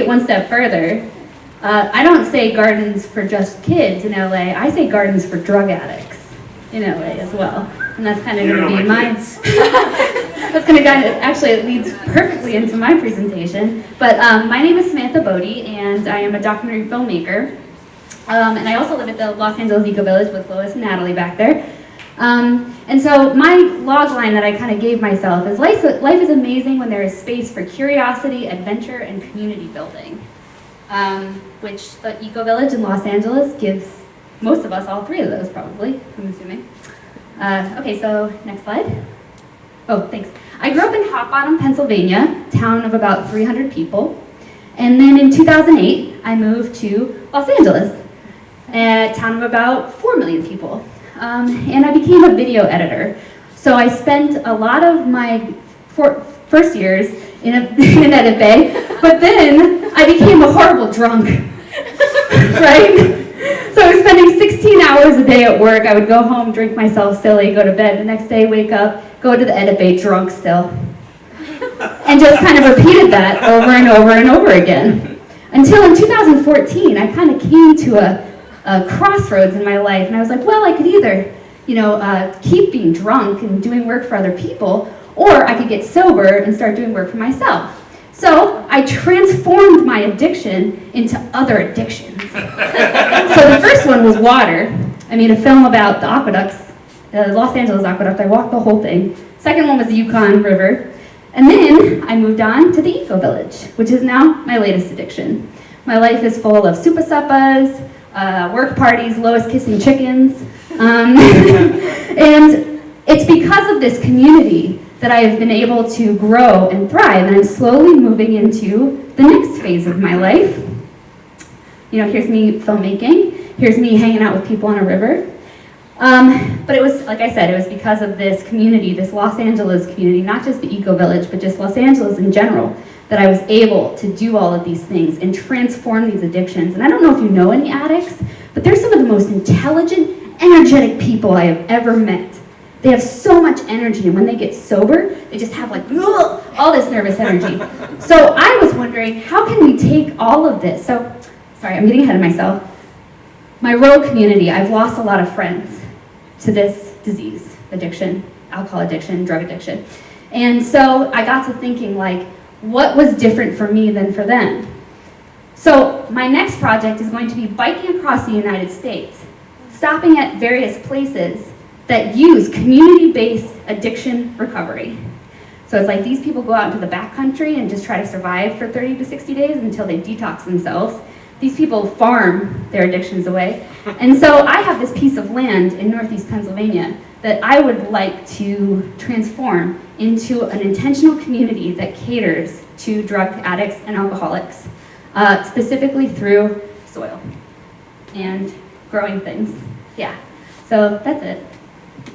it one step further. I don't say gardens for just kids in LA, I say gardens for drug addicts in LA as well. And that's kind of going to be mine. That's going to actually, it leads perfectly into my presentation. But my name is Samantha Bode, and I am a documentary filmmaker. And I also live at the Los Angeles Eco Village with Lois and Natalie back there. And so my log line that I kind of gave myself is life is amazing when there is space for curiosity, adventure, and community building, which the Eco Village in Los Angeles gives most of us all three of those probably, I'm assuming. Okay, so next slide. Oh, thanks. I grew up in Hot Bottom, Pennsylvania, town of about 300 people. And then in 2008, I moved to Los Angeles, a town of about 4 million people. And I became a video editor. So I spent a lot of my first years in an edit bay, but then I became a horrible drunk, right? So I was spending 16 hours a day at work. I would go home, drink myself silly, go to bed. The next day, wake up, go to the edit bay drunk still. And just kind of repeated that over and over and over again. Until in 2014, I kind of came to a crossroads in my life. And I was like, well, I could either, keep being drunk and doing work for other people, or I could get sober and start doing work for myself. So I transformed my addiction into other addictions. So the first one was water. I made a film about the aqueducts, the Los Angeles aqueduct. I walked the whole thing. Second one was the Yukon River. And then I moved on to the Eco Village, which is now my latest addiction. My life is full of supa suppas, work parties, Lois kissing chickens. And it's because of this community that I have been able to grow and thrive, and I'm slowly moving into the next phase of my life. Here's me filmmaking, here's me hanging out with people on a river. But it was, like I said, it was because of this community, this Los Angeles community, not just the Eco Village, but just Los Angeles in general, that I was able to do all of these things and transform these addictions. And I don't know if you know any addicts, but they're some of the most intelligent, energetic people I have ever met. They have so much energy, and when they get sober, they just have all this nervous energy. So I was wondering, how can we take all of this? So, sorry, I'm getting ahead of myself. My rural community, I've lost a lot of friends to this disease, addiction, alcohol addiction, drug addiction. And so I got to thinking, what was different for me than for them? So my next project is going to be biking across the United States, stopping at various places that use community-based addiction recovery. So it's like these people go out into the backcountry and just try to survive for 30 to 60 days until they detox themselves. These people farm their addictions away. And so I have this piece of land in Northeast Pennsylvania that I would like to transform into an intentional community that caters to drug addicts and alcoholics, specifically through soil and growing things. Yeah, so that's it.